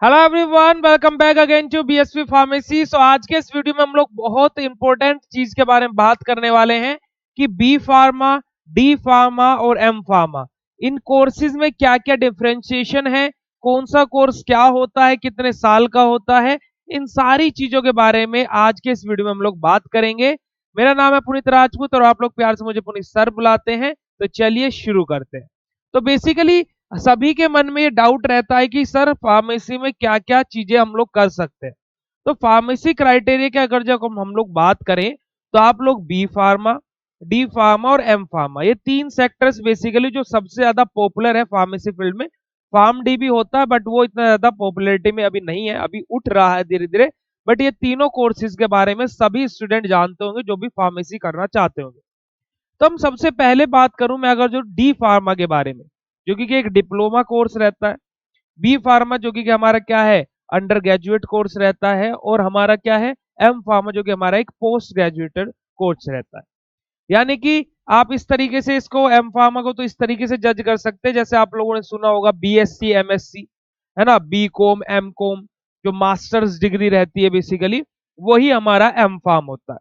Hello everyone, welcome back again to BSV pharmacy. So आज के इस वीडियो में हम लोग बहुत इंपॉर्टेंट चीज के बारे में बात करने वाले हैं कि बी फार्मा, डी फार्मा और एम फार्मा इन कोर्सेज में क्या क्या डिफरेंशिएशन है, कौन सा कोर्स क्या होता है, कितने साल का होता है, इन सारी चीजों के बारे में आज के इस वीडियो में हम लोग बात करेंगे। मेरा नाम है पुनीत राजपूत और आप लोग प्यार से मुझे पुनीत सर बुलाते हैं। तो चलिए शुरू करते हैं। तो बेसिकली सभी के मन में ये डाउट रहता है कि सर फार्मेसी में क्या क्या चीजें हम लोग कर सकते हैं। तो फार्मेसी क्राइटेरिया की अगर जब हम लोग बात करें तो आप लोग बी फार्मा, डी फार्मा और एम फार्मा, ये तीन सेक्टर्स बेसिकली जो सबसे ज्यादा पॉपुलर है फार्मेसी फील्ड में। फार्म डी भी होता है बट वो इतना ज्यादा पॉपुलैरिटी में अभी नहीं है, अभी उठ रहा है धीरे धीरे। बट ये तीनों कोर्सेज के बारे में सभी स्टूडेंट जानते होंगे जो भी फार्मेसी करना चाहते होंगे। तो हम सबसे पहले बात करूं मैं अगर जो डी फार्मा के बारे में, जो कि एक डिप्लोमा कोर्स रहता है। बी फार्मा जो कि हमारा क्या है, अंडर ग्रेजुएट कोर्स रहता है। और हमारा क्या है, एम फार्मा जो कि हमारा एक पोस्ट ग्रेजुएटेड कोर्स रहता है। यानी कि आप इस तरीके से इसको एम फार्मा को तो इस तरीके से जज कर सकते हैं, जैसे आप लोगों ने सुना होगा बीएससी एमएससी, है ना, बी कॉम एम कॉम, जो मास्टर्स डिग्री रहती है बेसिकली वही हमारा एम फार्म होता है।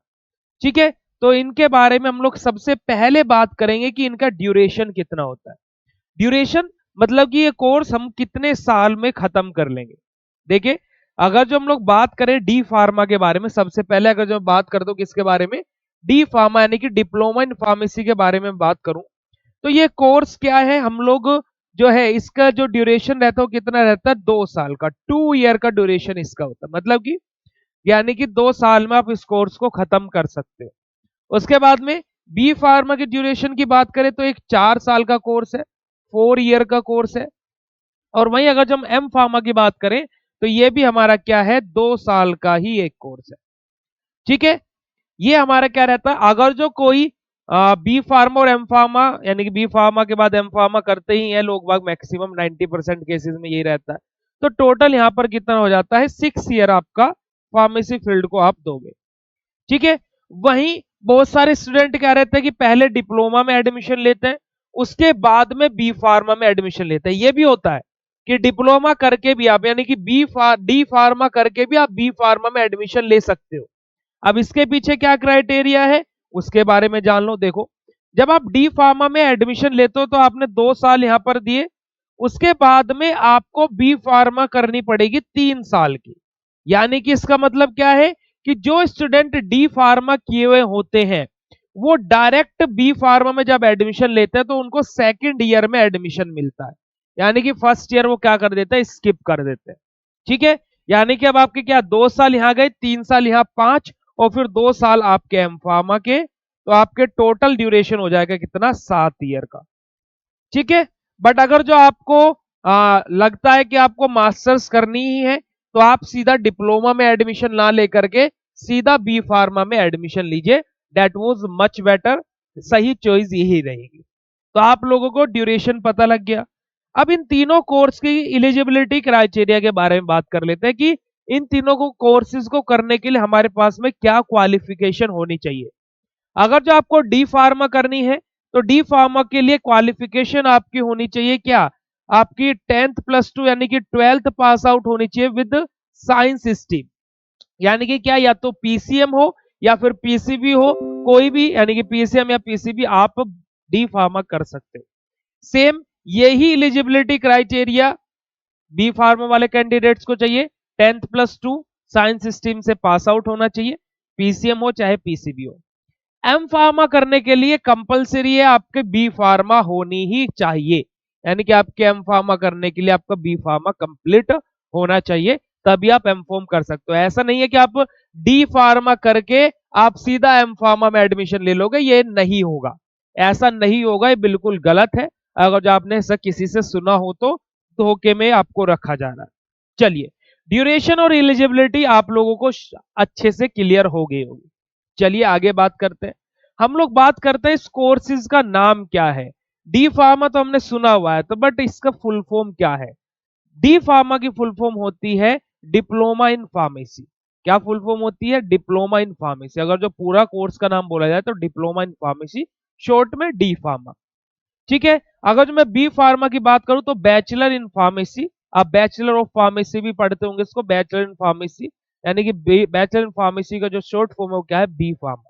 ठीक है, तो इनके बारे में हम लोग सबसे पहले बात करेंगे कि इनका ड्यूरेशन कितना होता है। ड्यूरेशन मतलब कि ये कोर्स हम कितने साल में खत्म कर लेंगे। देखिए, अगर जो हम लोग बात करें डी फार्मा के बारे में, सबसे पहले अगर जो बात कर दो किसके बारे में, डी फार्मा यानी कि डिप्लोमा इन फार्मेसी के बारे में बात करूं, तो ये कोर्स क्या है, हम लोग जो है इसका जो ड्यूरेशन रहता है वो कितना रहता है, 2 साल का, 2 ईयर का ड्यूरेशन इसका होता है। मतलब कि यानी कि 2 साल में आप इस कोर्स को खत्म कर सकते हो। उसके बाद में बी फार्मा की ड्यूरेशन की बात करें तो एक 4 साल का कोर्स है, 4 ईयर का कोर्स है। और वहीं अगर जब हम एम फार्मा की बात करें तो ये भी हमारा क्या है, 2 साल का ही एक कोर्स है। ठीक है, ये हमारा क्या रहता है, अगर जो कोई बी फार्मा और एम फार्मा यानी कि बी फार्मा के बाद एम फार्मा करते ही है लोग बाग, मैक्सिमम 90% केसेस में यही रहता है। तो टोटल यहाँ पर कितना हो जाता है, 6 ईयर आपका फार्मेसी फील्ड को आप दोगे। ठीक है, वहीं बहुत सारे स्टूडेंट क्या रहते हैं कि पहले डिप्लोमा में एडमिशन लेते हैं, उसके बाद में बी फार्मा में एडमिशन लेते हैं। ये भी होता है कि डिप्लोमा करके भी आप यानी कि डी फार्मा करके भी आप बी फार्मा में एडमिशन ले सकते हो। अब इसके पीछे क्या क्राइटेरिया है उसके बारे में जान लो। देखो, जब आप डी फार्मा में एडमिशन लेते हो तो आपने 2 साल यहां पर दिए, उसके बाद में आपको बी फार्मा करनी पड़ेगी 3 साल की। यानी कि इसका मतलब क्या है कि जो स्टूडेंट डी फार्मा किए हुए होते हैं वो डायरेक्ट बी फार्मा में जब एडमिशन लेते हैं तो उनको सेकंड ईयर में एडमिशन मिलता है। यानी कि फर्स्ट ईयर वो क्या कर देते हैं, स्किप कर देते हैं। ठीक है, यानी कि अब आपके क्या 2 साल यहां गए, 3 साल यहां, 5 और फिर 2 साल आपके एम फार्मा के, तो आपके टोटल ड्यूरेशन हो जाएगा कितना, 7 ईयर का। ठीक है, बट अगर जो आपको लगता है कि आपको मास्टर्स करनी ही है तो आप सीधा डिप्लोमा में एडमिशन ना लेकर के सीधा बी फार्मा में एडमिशन लीजिए। दैट वाज मच बेटर, सही चॉइस यही रहेगी। तो आप लोगों को ड्यूरेशन पता लग गया। अब इन तीनों कोर्स की एलिजिबिलिटी क्राइटेरिया के बारे में बात कर लेते हैं कि इन तीनों को कोर्सेज को करने के लिए हमारे पास में क्या क्वालिफिकेशन होनी चाहिए। अगर जो आपको डी फार्मा करनी है तो डी फार्मा के लिए क्वालिफिकेशन आपकी होनी चाहिए क्या, आपकी 10th+2 यानी कि 12th पास आउट होनी चाहिए विद साइंस स्ट्रीम। यानी कि क्या, या तो पीसीएम हो या फिर पीसीबी हो, कोई भी, यानी कि पीसीएम या पीसीबी आप डी फार्मा कर सकते हो। सेम यही एलिजिबिलिटी क्राइटेरिया बी फार्मा वाले कैंडिडेट्स को चाहिए, 10th+2 साइंस स्ट्रीम से पास आउट होना चाहिए, पीसीएम हो चाहे पीसीबी हो। एम फार्मा करने के लिए कंपलसरी है, आपके बी फार्मा होनी ही चाहिए। यानी कि आपके एम फार्मा करने के लिए आपका बी फार्मा कंप्लीट होना चाहिए, तभी आप एम फार्म कर सकते हो। ऐसा नहीं है कि आप डी फार्मा करके आप सीधा एम फार्मा में एडमिशन ले लोगे, ये नहीं होगा, ऐसा नहीं होगा, ये बिल्कुल गलत है। अगर जो आपने ऐसा किसी से सुना हो तो धोखे में आपको रखा जा रहा है। चलिए, ड्यूरेशन और एलिजिबिलिटी आप लोगों को अच्छे से क्लियर हो गई होगी। चलिए आगे बात करते हैं। हम लोग बात करते हैं इस कोर्सेज का नाम क्या है। डी फार्मा तो हमने सुना हुआ है, तो बट इसका फुल फॉर्म क्या है। डी फार्मा की फुल फॉर्म होती है डिप्लोमा इन फार्मेसी। क्या फुल फॉर्म होती है, डिप्लोमा इन फार्मेसी। अगर जो पूरा कोर्स का नाम बोला जाए तो डिप्लोमा इन फार्मेसी, शॉर्ट में डी फार्मा। ठीक है, अगर जो मैं बी फार्मा की बात करूं तो बैचलर इन फार्मेसी आप बैचलर ऑफ फार्मेसी भी पढ़ते होंगे इसको, बैचलर इन फार्मेसी, यानी कि बैचलर इन फार्मेसी का जो शॉर्ट फॉर्म है वो क्या है, B pharma.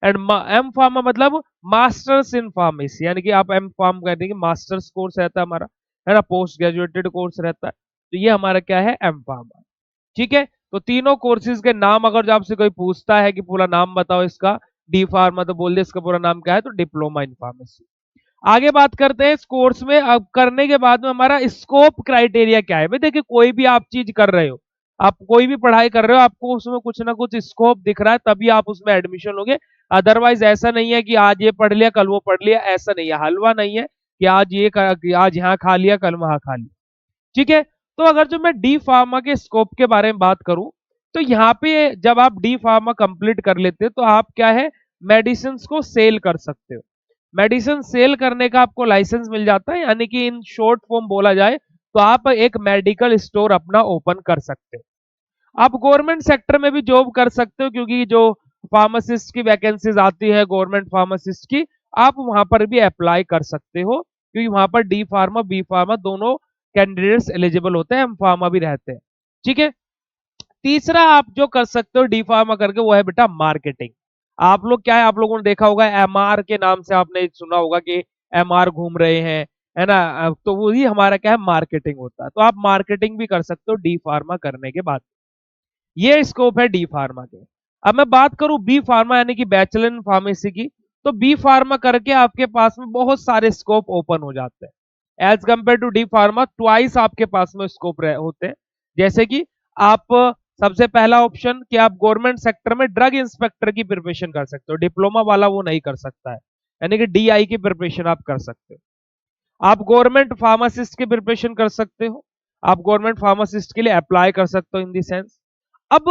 And M pharma मतलब मास्टर्स इन फार्मेसी, यानी कि आप एम फार्म कहते हैं कि मास्टर्स कोर्स रहता है हमारा, है ना, पोस्ट ग्रेजुएटेड कोर्स रहता है, तो ये हमारा क्या है, एम फार्मा। ठीक है, तो तीनों कोर्सेज के नाम अगर जो आपसे कोई पूछता है कि पूरा नाम बताओ इसका, डी फार्मा, तो बोल दे इसका पूरा नाम क्या है, तो डिप्लोमा इन फार्मेसी। आगे बात करते हैं इस कोर्स में, अब करने के बाद में हमारा स्कोप क्राइटेरिया क्या है। भाई देखिए, कोई भी आप चीज कर रहे हो, आप कोई भी पढ़ाई कर रहे हो, आपको उसमें कुछ ना कुछ स्कोप दिख रहा है तभी आप उसमें एडमिशन लोगे। अदरवाइज ऐसा नहीं है कि आज ये पढ़ लिया कल वो पढ़ लिया, ऐसा नहीं है, हलवा नहीं है कि आज यहाँ खा लिया कल वहां खा लिया। ठीक है, तो अगर जो मैं डी फार्मा के स्कोप के बारे में बात करूं, तो यहाँ पे जब आप डी फार्मा कंप्लीट कर लेते हो तो आप क्या है, मेडिसिन को सेल कर सकते हो। मेडिसिन सेल करने का आपको लाइसेंस मिल जाता है, यानी कि इन शॉर्ट फॉर्म बोला जाए तो आप एक मेडिकल स्टोर अपना ओपन कर सकते हो। आप गवर्नमेंट सेक्टर में भी जॉब कर सकते हो, क्योंकि जो फार्मासिस्ट की वैकेंसीज आती है गवर्नमेंट फार्मासिस्ट की, आप वहां पर भी अप्लाई कर सकते हो, क्योंकि वहां पर डी फार्मा बी फार्मा दोनों कैंडिडेट्स एलिजिबल होते हैं, एम फार्मा भी रहते हैं। ठीक है, तीसरा आप जो कर सकते हो डी फार्मा करके, वो है बेटा मार्केटिंग। आप लोग क्या है, आप लोगों ने देखा होगा एमआर के नाम से आपने सुना होगा कि एमआर घूम रहे हैं, है ना, तो वही हमारा क्या है, मार्केटिंग होता है। तो आप मार्केटिंग भी कर सकते हो डी फार्मा करने के बाद। ये स्कोप है डी फार्मा के। अब मैं बात करूं बी फार्मा यानी कि बैचलर इन फार्मेसी की, तो बी फार्मा करके आपके पास में बहुत सारे स्कोप ओपन हो जाते हैं as compare to D pharma, twice आपके पास में स्कोप होते हैं। जैसे कि आप सबसे पहला ऑप्शन कि आप गवर्नमेंट सेक्टर में ड्रग इंस्पेक्टर की प्रिपरेशन कर सकते हो, डिप्लोमा वाला वो नहीं कर सकता है, यानी कि डीआई की प्रिपरेशन आप कर सकते हो। आप गवर्नमेंट फार्मासिस्ट की प्रिपरेशन कर सकते हो, आप गवर्नमेंट फार्मासिस्ट के लिए अप्लाई कर सकते हो इन दी सेंस। अब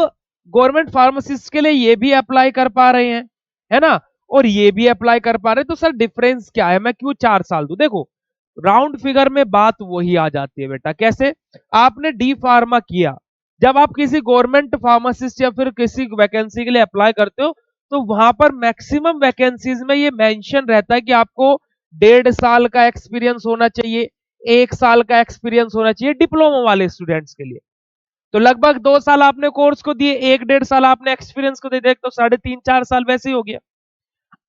गवर्नमेंट फार्मासिस्ट के लिए ये भी अप्लाई कर पा रहे हैं, है ना, और ये भी अप्लाई कर पा रहे हैं, तो सर डिफरेंस क्या है, मैं क्यों 4 साल दूं। देखो, राउंड फिगर में बात वही आ जाती है बेटा। कैसे, आपने डी फार्मा किया, जब आप किसी गवर्नमेंट फार्मासिस्ट या फिर किसी वैकेंसी के लिए अप्लाई करते हो, तो वहां पर मैक्सिमम वैकेंसीज में ये मेंशन रहता है कि आपको 1.5 साल का एक्सपीरियंस होना चाहिए, 1 साल का एक्सपीरियंस होना चाहिए डिप्लोमा वाले स्टूडेंट्स के लिए। तो लगभग 2 साल आपने कोर्स को दिए, 1-1.5 साल आपने एक्सपीरियंस को दे, तो 3.5-4 साल वैसे ही हो गया।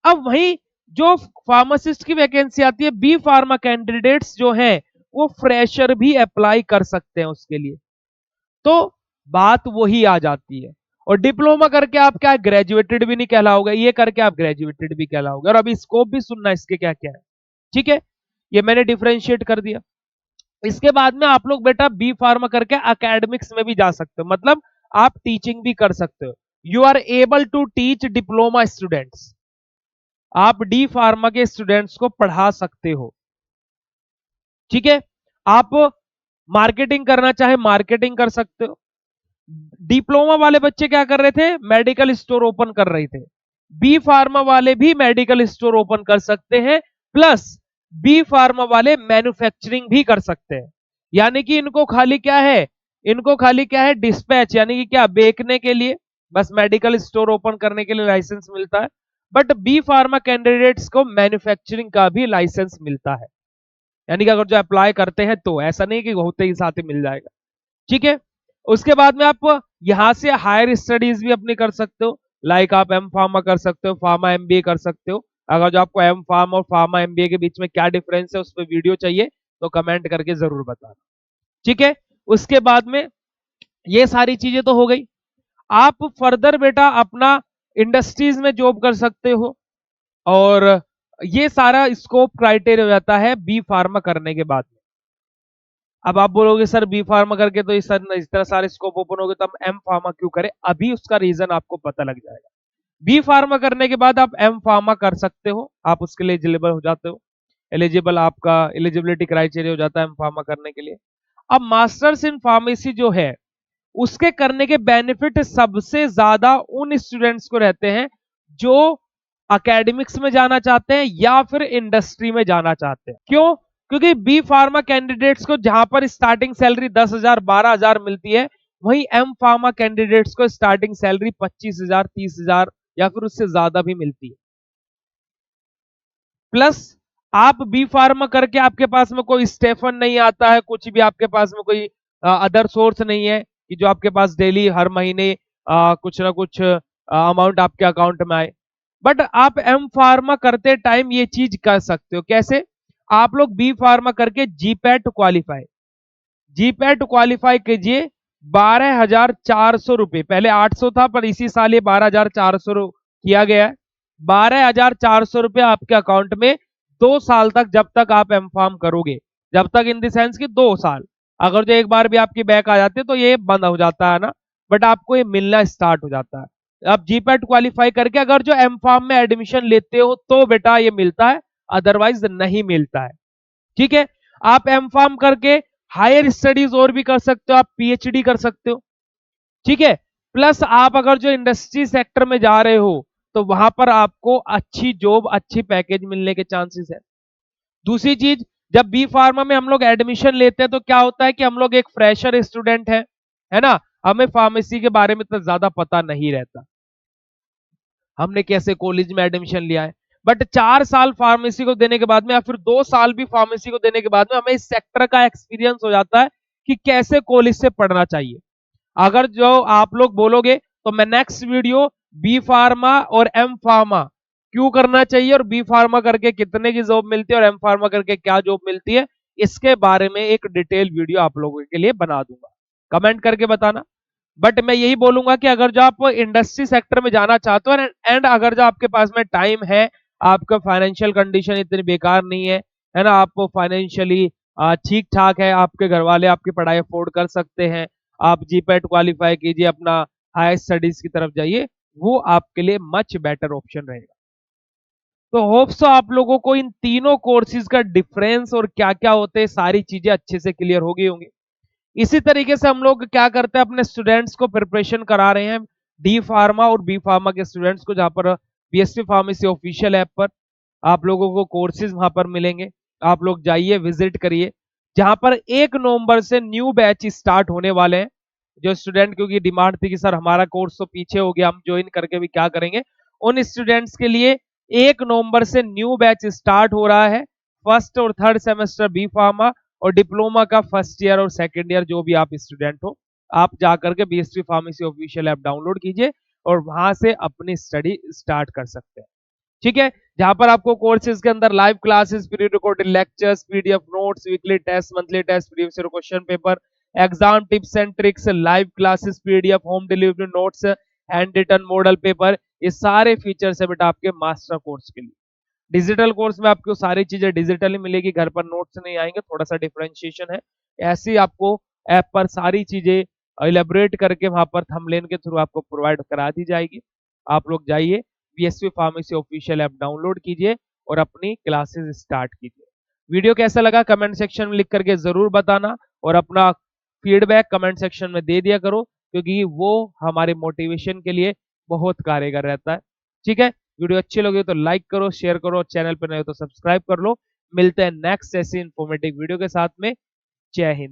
अब वही जो फार्मासिस्ट की वैकेंसी आती है, बी फार्मा कैंडिडेट्स जो हैं वो फ्रेशर भी अप्लाई कर सकते हैं उसके लिए, तो बात वही आ जाती है। और डिप्लोमा करके आप क्या ग्रेजुएटेड भी नहीं कहलाओगे, ये करके आप ग्रेजुएटेड भी कहलाओगे। और अभी स्कोप भी सुनना इसके क्या क्या है। ठीक है, ये मैंने डिफरेंशिएट कर दिया। इसके बाद में आप लोग बेटा बी फार्मा करके एकेडमिक्स में भी जा सकते हो, मतलब आप टीचिंग भी कर सकते हो। You are able to teach diploma students, आप डी फार्मा के स्टूडेंट्स को पढ़ा सकते हो। ठीक है, आप मार्केटिंग करना चाहे मार्केटिंग कर सकते हो। डिप्लोमा वाले बच्चे क्या कर रहे थे, मेडिकल स्टोर ओपन कर रहे थे, बी फार्मा वाले भी मेडिकल स्टोर ओपन कर सकते हैं, प्लस बी फार्मा वाले मैन्युफैक्चरिंग भी कर सकते हैं। यानी कि इनको खाली क्या है, इनको खाली क्या है, डिस्पैच, यानी कि क्या, बेचने के लिए, बस मेडिकल स्टोर ओपन करने के लिए लाइसेंस मिलता है। बट बी फार्मा कैंडिडेट्स को मैन्युफैक्चरिंग का भी लाइसेंस मिलता है, यानी कि अगर जो अप्लाई करते हैं तो ऐसा नहीं कि होते ही साथ ही मिल जाएगा। ठीक है, उसके बाद में आप यहां से हायर स्टडीज भी अपनी कर सकते हो, लाइक आप एम फार्मा कर सकते हो, फार्मा एमबीए कर सकते हो। अगर जो आपको एम फार्मा और फार्मा एमबीए के बीच में क्या डिफरेंस है उस पर वीडियो चाहिए तो कमेंट करके जरूर बताना। ठीक है, उसके बाद में ये सारी चीजें तो हो गई। आप फर्दर बेटा अपना इंडस्ट्रीज में जॉब कर सकते हो, और ये सारा स्कोप क्राइटेरिया हो जाता है बी फार्मा करने के बाद। अब आप बोलोगे सर बी फार्मा करके तो इस तरह सारे स्कोप ओपन हो गए, तो हम एम फार्मा क्यों करें, अभी उसका रीजन आपको पता लग जाएगा। बी फार्मा करने के बाद आप एम फार्मा कर सकते हो, आप उसके लिए एलिजिबल हो जाते हो, एलिजिबल आपका एलिजिबिलिटी क्राइटेरिया हो जाता है एम फार्मा करने के लिए। अब मास्टर्स इन फार्मेसी जो है उसके करने के बेनिफिट सबसे ज्यादा उन स्टूडेंट्स को रहते हैं जो एकेडमिक्स में जाना चाहते हैं या फिर इंडस्ट्री में जाना चाहते हैं। क्यों, क्योंकि बी फार्मा कैंडिडेट्स को जहां पर स्टार्टिंग सैलरी 10,000 12,000 मिलती है, वहीं एम फार्मा कैंडिडेट्स को स्टार्टिंग सैलरी 25,000 30,000 या फिर उससे ज्यादा भी मिलती है। प्लस आप बी फार्मा करके आपके पास में कोई स्टेफन नहीं आता है, कुछ भी आपके पास में कोई अदर सोर्स नहीं है कि जो आपके पास डेली हर महीने कुछ ना कुछ अमाउंट आपके अकाउंट में आए। बट आप एम फार्मा करते टाइम ये चीज कर सकते हो। कैसे? आप लोग बी फार्मा करके जीपैट क्वालिफाई कीजिए। 12,400 रुपए, पहले 800 था पर इसी साल ये 12,400 किया गया है। 12,400 रुपए आपके अकाउंट में 2 साल तक, जब तक आप एम फार्म करोगे, जब तक इन द सेंस कि 2 साल। अगर जो एक बार भी आपकी बैक आ जाती है तो ये बंद हो जाता है ना, बट आपको ये मिलना स्टार्ट हो जाता है। आप जीपैट क्वालिफाई करके अगर जो एम फार्म में एडमिशन लेते हो तो बेटा ये मिलता है, अदरवाइज नहीं मिलता है। ठीक है? आप एम फार्म करके हायर स्टडीज और भी कर सकते हो, आप पीएचडी कर सकते हो। ठीक है? प्लस आप अगर जो इंडस्ट्री सेक्टर में जा रहे हो तो वहां पर आपको अच्छी जॉब, अच्छी पैकेज मिलने के चांसेस है। दूसरी चीज, जब बी फार्मा में हम लोग एडमिशन लेते हैं तो क्या होता है कि हम लोग एक फ्रेशर स्टूडेंट है ना, हमें फार्मेसी के बारे में तो ज्यादा पता नहीं रहता, हमने कैसे कॉलेज में एडमिशन लिया है। बट 4 साल फार्मेसी को देने के बाद में या फिर 2 साल भी फार्मेसी को देने के बाद में हमें इस सेक्टर का एक्सपीरियंस हो जाता है कि कैसे कॉलेज से पढ़ना चाहिए। अगर जो आप लोग बोलोगे तो मैं नेक्स्ट वीडियो बी फार्मा और एम फार्मा क्यों करना चाहिए और बी फार्मा करके कितने की जॉब मिलती है और एम फार्मा करके क्या जॉब मिलती है, इसके बारे में एक डिटेल वीडियो आप लोगों के लिए बना दूंगा। कमेंट करके बताना। बट मैं यही बोलूंगा कि अगर जो आप इंडस्ट्री सेक्टर में जाना चाहते हो एंड अगर जो आपके पास में टाइम है, आपका फाइनेंशियल कंडीशन इतनी बेकार नहीं है ना, आप फाइनेंशियली ठीक ठाक है, आपके घर वाले आपकी पढ़ाई अफोर्ड कर सकते हैं, आप जीपैट क्वालिफाई कीजिए, अपना हायर स्टडीज की तरफ जाइए, वो आपके लिए मच बेटर ऑप्शन रहेगा। तो होप्स आप लोगों को इन तीनों कोर्सेज का डिफरेंस और क्या क्या होते हैं सारी चीजें अच्छे से क्लियर हो गई होंगी। इसी तरीके से हम लोग क्या करते हैं, अपने स्टूडेंट्स को प्रिपरेशन करा रहे हैं डी फार्मा और बी फार्मा के स्टूडेंट्स को, जहां पर बीएसवी फार्मेसी ऑफिशियल ऐप पर आप लोगों को कोर्सेज वहां पर मिलेंगे। आप लोग जाइए, विजिट करिए, जहां पर 1 नवंबर से न्यू बैच स्टार्ट होने वाले हैं। जो स्टूडेंट, क्योंकि डिमांड थी कि सर हमारा कोर्स तो पीछे हो गया, हम ज्वाइन करके भी क्या करेंगे, उन स्टूडेंट्स के लिए 1 नवंबर से न्यू बैच स्टार्ट हो रहा है। फर्स्ट और थर्ड सेमेस्टर बी फार्मा और डिप्लोमा का फर्स्ट ईयर और सेकंड ईयर जो भी आप स्टूडेंट हो, आप जाकर के BSV pharmacy official app download कीजिए और वहां से अपनी स्टडी स्टार्ट कर सकते हैं। ठीक है? जहां पर आपको कोर्सेज के अंदर live classes, pre recorded lectures, PDF notes, weekly test, monthly test, previous year question paper, exam tips and tricks, live classes, PDF, home delivery notes, handwritten model paper, ये सारे फीचर्स है बेटा आपके master course के लिए। Digital course में आपको सारी चीजें डिजिटली मिलेगी, घर पर नोट्स नहीं आएंगे, थोड़ा सा डिफरेंशिएशन है। ऐसी आपको ऐप पर सारी चीजें इलेबोरेट करके वहां पर थंबनेल के थ्रू आपको प्रोवाइड करा दी जाएगी। आप लोग जाइए, BSV pharmacy official app download कीजिए और अपनी क्लासेस स्टार्ट कीजिए। वीडियो कैसा लगा कमेंट सेक्शन में लिख करके जरूर बताना और अपना फीडबैक कमेंट सेक्शन में दे दिया करो, क्योंकि वो हमारे मोटिवेशन के लिए बहुत कारगर रहता है। ठीक है? वीडियो अच्छी लगी तो लाइक करो, शेयर करो, चैनल पर नए हो तो सब्सक्राइब कर लो। मिलते हैं नेक्स्ट ऐसी इंफॉर्मेटिव वीडियो के साथ में। जय हिंद।